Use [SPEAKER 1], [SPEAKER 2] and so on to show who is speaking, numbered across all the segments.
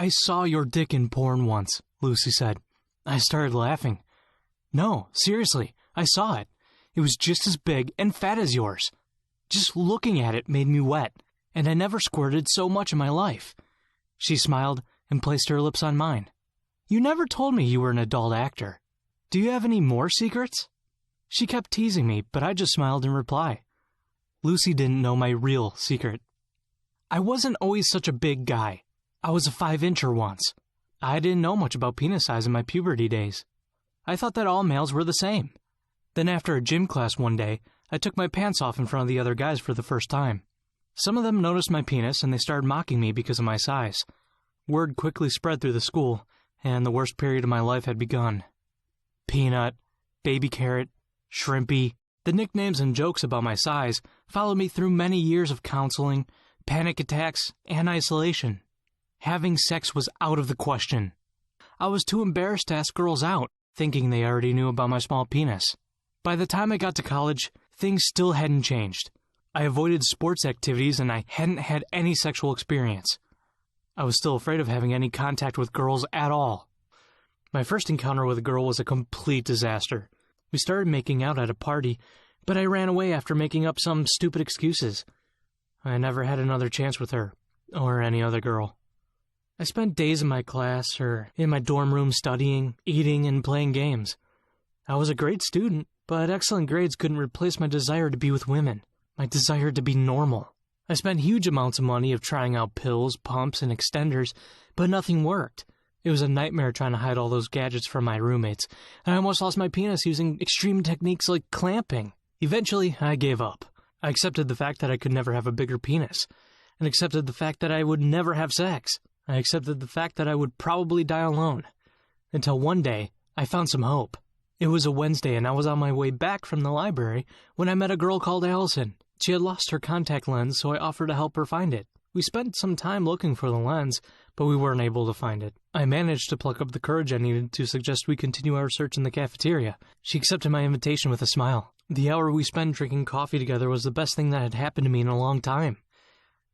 [SPEAKER 1] I saw your dick in porn once, Lucy said. I started laughing. No, seriously, I saw it. It was just as big and fat as yours. Just looking at it made me wet, and I never squirted so much in my life. She smiled and placed her lips on mine. You never told me you were an adult actor. Do you have any more secrets? She kept teasing me, but I just smiled in reply. Lucy didn't know my real secret. I wasn't always such a big guy. I was a 5-incher once. I didn't know much about penis size in my puberty days. I thought that all males were the same. Then after a gym class one day, I took my pants off in front of the other guys for the first time. Some of them noticed my penis and they started mocking me because of my size. Word quickly spread through the school, and the worst period of my life had begun. Peanut, Baby Carrot, Shrimpy. The nicknames and jokes about my size followed me through many years of counseling, panic attacks, and isolation. Having sex was out of the question. I was too embarrassed to ask girls out, thinking they already knew about my small penis. By the time I got to college, things still hadn't changed. I avoided sports activities and I hadn't had any sexual experience. I was still afraid of having any contact with girls at all. My first encounter with a girl was a complete disaster. We started making out at a party, but I ran away after making up some stupid excuses. I never had another chance with her, or any other girl. I spent days in my class or in my dorm room studying, eating, and playing games. I was a great student, but excellent grades couldn't replace my desire to be with women, my desire to be normal. I spent huge amounts of money of trying out pills, pumps, and extenders, but nothing worked. It was a nightmare trying to hide all those gadgets from my roommates, and I almost lost my penis using extreme techniques like clamping. Eventually, I gave up. I accepted the fact that I could never have a bigger penis, and accepted the fact that I would never have sex. I accepted the fact that I would probably die alone. Until one day, I found some hope. It was a Wednesday and I was on my way back from the library when I met a girl called Allison. She had lost her contact lens, so I offered to help her find it. We spent some time looking for the lens, but we weren't able to find it. I managed to pluck up the courage I needed to suggest we continue our search in the cafeteria. She accepted my invitation with a smile. The hour we spent drinking coffee together was the best thing that had happened to me in a long time.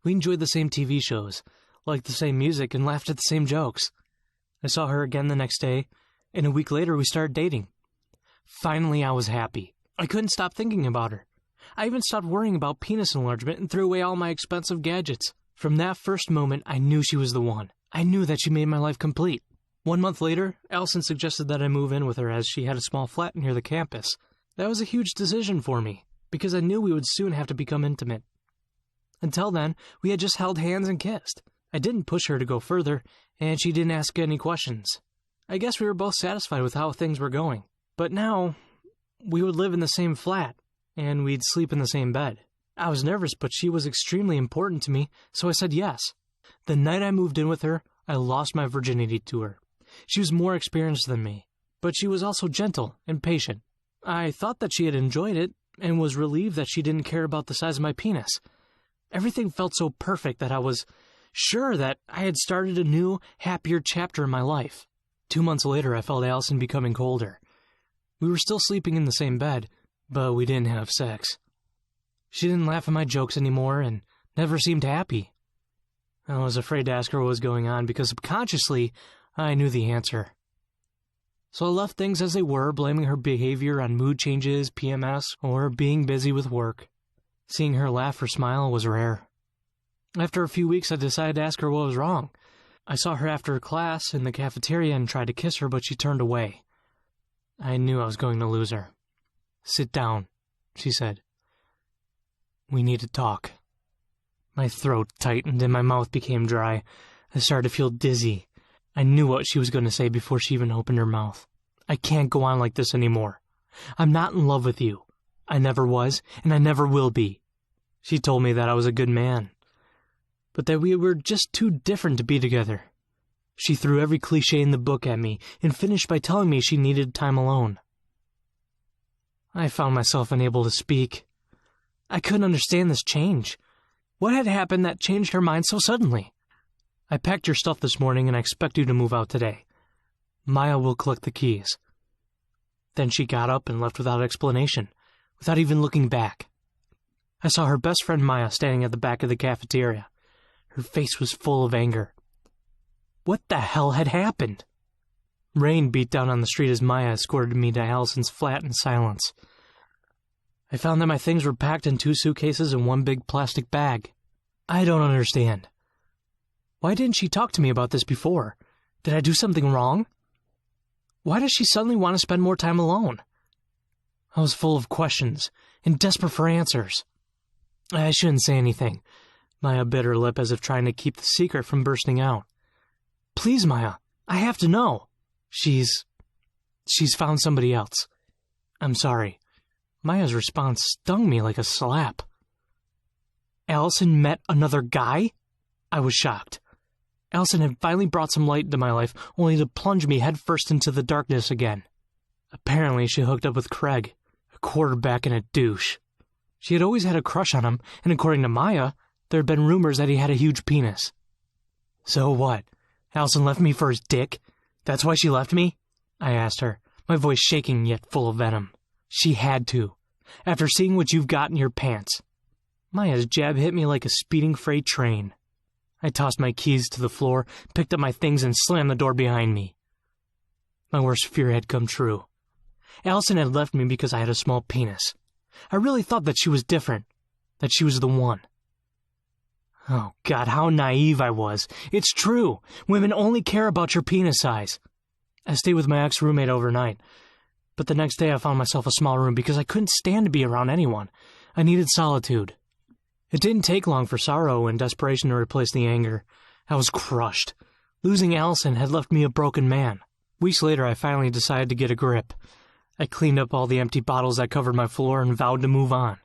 [SPEAKER 1] We enjoyed the same TV shows, liked the same music, and laughed at the same jokes. I saw her again the next day, and a week later we started dating. Finally, I was happy. I couldn't stop thinking about her. I even stopped worrying about penis enlargement and threw away all my expensive gadgets. From that first moment, I knew she was the one. I knew that she made my life complete. 1 month later, Allison suggested that I move in with her as she had a small flat near the campus. That was a huge decision for me, because I knew we would soon have to become intimate. Until then, we had just held hands and kissed. I didn't push her to go further, and she didn't ask any questions. I guess we were both satisfied with how things were going. But now, we would live in the same flat, and we'd sleep in the same bed. I was nervous, but she was extremely important to me, so I said yes. The night I moved in with her, I lost my virginity to her. She was more experienced than me, but she was also gentle and patient. I thought that she had enjoyed it, and was relieved that she didn't care about the size of my penis. Everything felt so perfect that I was sure that I had started a new, happier chapter in my life. 2 months later, I felt Allison becoming colder. We were still sleeping in the same bed, but we didn't have sex. She didn't laugh at my jokes anymore and never seemed happy. I was afraid to ask her what was going on because subconsciously, I knew the answer. So I left things as they were, blaming her behavior on mood changes, PMS, or being busy with work. Seeing her laugh or smile was rare. After a few weeks, I decided to ask her what was wrong. I saw her after class in the cafeteria and tried to kiss her, but she turned away. I knew I was going to lose her. "Sit down," she said. "We need to talk." My throat tightened and my mouth became dry. I started to feel dizzy. I knew what she was going to say before she even opened her mouth. "I can't go on like this anymore. I'm not in love with you. I never was, and I never will be." She told me that I was a good man, but that we were just too different to be together. She threw every cliché in the book at me and finished by telling me she needed time alone. I found myself unable to speak. I couldn't understand this change. What had happened that changed her mind so suddenly? "I packed your stuff this morning and I expect you to move out today. Maya will collect the keys." Then she got up and left without explanation, without even looking back. I saw her best friend Maya standing at the back of the cafeteria. Her face was full of anger. What the hell had happened? Rain beat down on the street as Maya escorted me to Allison's flat in silence. I found that my things were packed in 2 suitcases and 1 big plastic bag. I don't understand. Why didn't she talk to me about this before? Did I do something wrong? Why does she suddenly want to spend more time alone? I was full of questions and desperate for answers. I shouldn't say anything. Maya bit her lip as if trying to keep the secret from bursting out. Please, Maya, I have to know. She's found somebody else. I'm sorry. Maya's response stung me like a slap. Allison met another guy? I was shocked. Allison had finally brought some light into my life, only to plunge me headfirst into the darkness again. Apparently, she hooked up with Craig, a quarterback and a douche. She had always had a crush on him, and according to Maya, there had been rumors that he had a huge penis. So what? Allison left me for his dick? That's why she left me? I asked her, my voice shaking yet full of venom. She had to, after seeing what you've got in your pants. Maya's jab hit me like a speeding freight train. I tossed my keys to the floor, picked up my things, and slammed the door behind me. My worst fear had come true. Allison had left me because I had a small penis. I really thought that she was different, that she was the one. Oh, God, how naive I was. It's true. Women only care about your penis size. I stayed with my ex-roommate overnight, but the next day I found myself a small room because I couldn't stand to be around anyone. I needed solitude. It didn't take long for sorrow and desperation to replace the anger. I was crushed. Losing Allison had left me a broken man. Weeks later, I finally decided to get a grip. I cleaned up all the empty bottles that covered my floor and vowed to move on.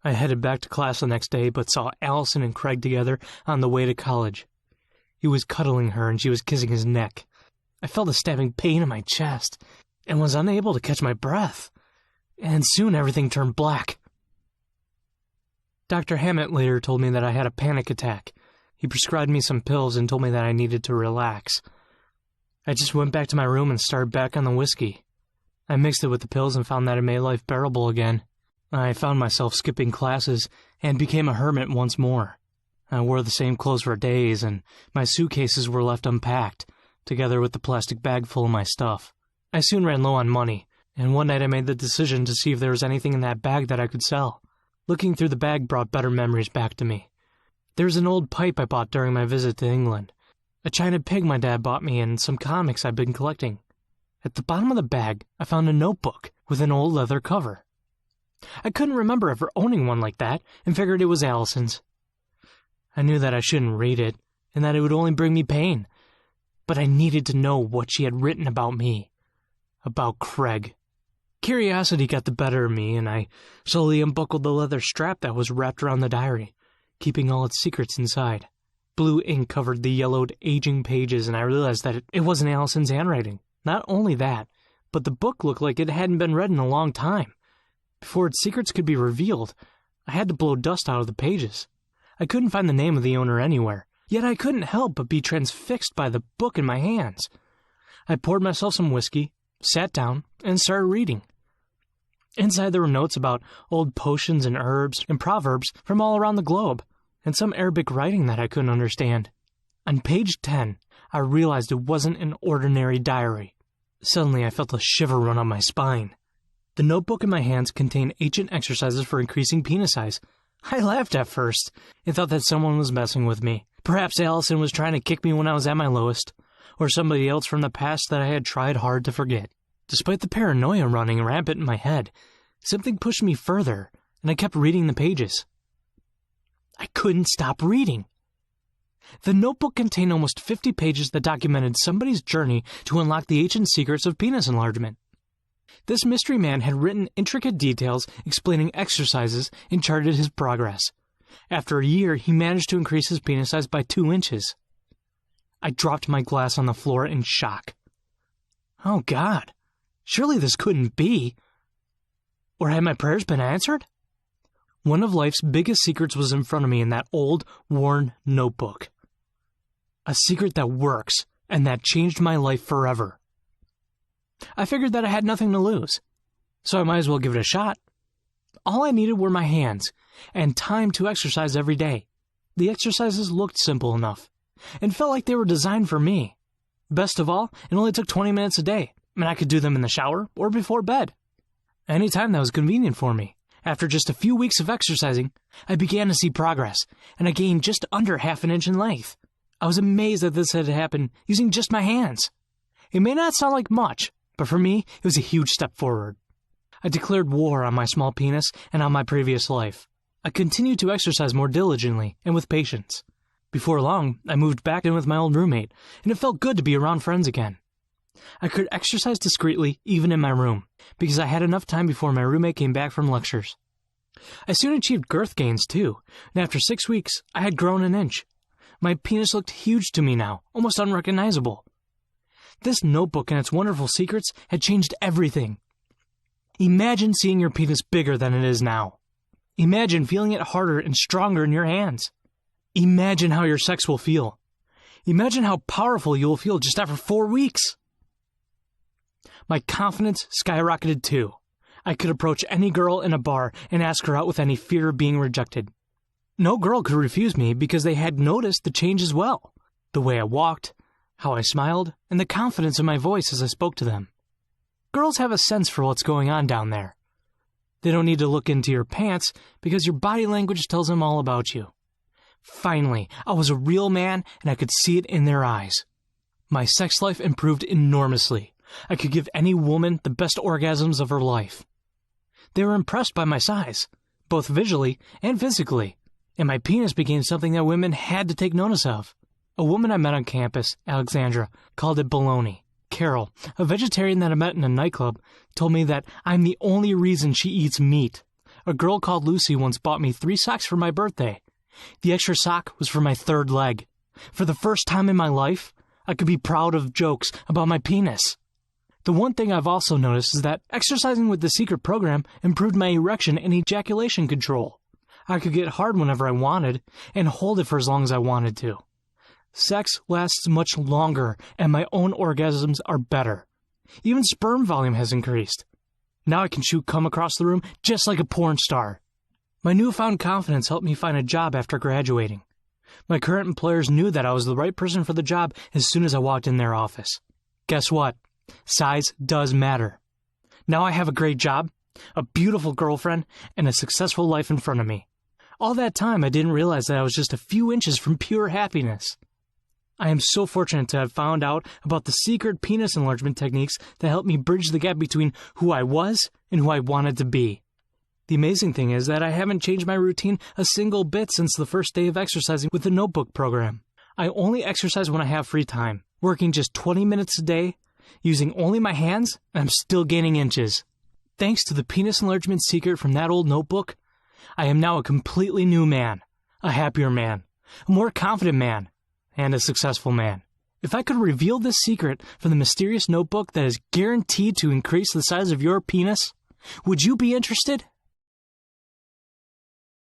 [SPEAKER 1] I headed back to class the next day, but saw Allison and Craig together on the way to college. He was cuddling her and she was kissing his neck. I felt a stabbing pain in my chest and was unable to catch my breath. And soon everything turned black. Dr. Hammett later told me that I had a panic attack. He prescribed me some pills and told me that I needed to relax. I just went back to my room and started back on the whiskey. I mixed it with the pills and found that it made life bearable again. I found myself skipping classes and became a hermit once more. I wore the same clothes for days, and my suitcases were left unpacked, together with the plastic bag full of my stuff. I soon ran low on money, and one night I made the decision to see if there was anything in that bag that I could sell. Looking through the bag brought better memories back to me. There was an old pipe I bought during my visit to England, a china pig my dad bought me, and some comics I'd been collecting. At the bottom of the bag, I found a notebook with an old leather cover. I couldn't remember ever owning one like that, and figured it was Allison's. I knew that I shouldn't read it, and that it would only bring me pain, but I needed to know what she had written about me, about Craig. Curiosity got the better of me, and I slowly unbuckled the leather strap that was wrapped around the diary, keeping all its secrets inside. Blue ink covered the yellowed, aging pages, and I realized that it wasn't Allison's handwriting. Not only that, but the book looked like it hadn't been read in a long time. Before its secrets could be revealed, I had to blow dust out of the pages. I couldn't find the name of the owner anywhere, yet I couldn't help but be transfixed by the book in my hands. I poured myself some whiskey, sat down, and started reading. Inside there were notes about old potions and herbs and proverbs from all around the globe, and some Arabic writing that I couldn't understand. On page 10, I realized it wasn't an ordinary diary. Suddenly I felt a shiver run up my spine. The notebook in my hands contained ancient exercises for increasing penis size. I laughed at first and thought that someone was messing with me. Perhaps Allison was trying to kick me when I was at my lowest, or somebody else from the past that I had tried hard to forget. Despite the paranoia running rampant in my head, something pushed me further, and I kept reading the pages. I couldn't stop reading. The notebook contained almost 50 pages that documented somebody's journey to unlock the ancient secrets of penis enlargement. This mystery man had written intricate details explaining exercises and charted his progress. After a year, he managed to increase his penis size by 2 inches. I dropped my glass on the floor in shock. Oh, God. Surely this couldn't be. Or had my prayers been answered? One of life's biggest secrets was in front of me in that old, worn notebook. A secret that works, and that changed my life forever. I figured that I had nothing to lose, so I might as well give it a shot. All I needed were my hands, and time to exercise every day. The exercises looked simple enough, and felt like they were designed for me. Best of all, it only took 20 minutes a day, and I could do them in the shower or before bed. Anytime that was convenient for me. After just a few weeks of exercising, I began to see progress, and I gained just under half an inch in length. I was amazed that this had happened using just my hands. It may not sound like much, but for me, it was a huge step forward. I declared war on my small penis and on my previous life. I continued to exercise more diligently and with patience. Before long, I moved back in with my old roommate, and it felt good to be around friends again. I could exercise discreetly even in my room, because I had enough time before my roommate came back from lectures. I soon achieved girth gains too, and after 6 weeks, I had grown an inch. My penis looked huge to me now, almost unrecognizable. This notebook and its wonderful secrets had changed everything. Imagine seeing your penis bigger than it is now. Imagine feeling it harder and stronger in your hands. Imagine how your sex will feel. Imagine how powerful you will feel just after 4 weeks. My confidence skyrocketed too. I could approach any girl in a bar and ask her out with any fear of being rejected. No girl could refuse me because they had noticed the change as well. The way I walked, how I smiled, and the confidence in my voice as I spoke to them. Girls have a sense for what's going on down there. They don't need to look into your pants because your body language tells them all about you. Finally, I was a real man and I could see it in their eyes. My sex life improved enormously. I could give any woman the best orgasms of her life. They were impressed by my size, both visually and physically, and my penis became something that women had to take notice of. A woman I met on campus, Alexandra, called it baloney. Carol, a vegetarian that I met in a nightclub, told me that I'm the only reason she eats meat. A girl called Lucy once bought me 3 socks for my birthday. The extra sock was for my 3rd leg. For the first time in my life, I could be proud of jokes about my penis. The one thing I've also noticed is that exercising with the secret program improved my erection and ejaculation control. I could get hard whenever I wanted and hold it for as long as I wanted to. Sex lasts much longer and my own orgasms are better. Even sperm volume has increased. Now I can shoot cum across the room just like a porn star. My newfound confidence helped me find a job after graduating. My current employers knew that I was the right person for the job as soon as I walked in their office. Guess what? Size does matter. Now I have a great job, a beautiful girlfriend, and a successful life in front of me. All that time I didn't realize that I was just a few inches from pure happiness. I am so fortunate to have found out about the secret penis enlargement techniques that helped me bridge the gap between who I was and who I wanted to be. The amazing thing is that I haven't changed my routine a single bit since the first day of exercising with the notebook program. I only exercise when I have free time, working just 20 minutes a day, using only my hands, and I'm still gaining inches. Thanks to the penis enlargement secret from that old notebook, I am now a completely new man, a happier man, a more confident man, and a successful man. If I could reveal this secret from the mysterious notebook that is guaranteed to increase the size of your penis, would you be interested?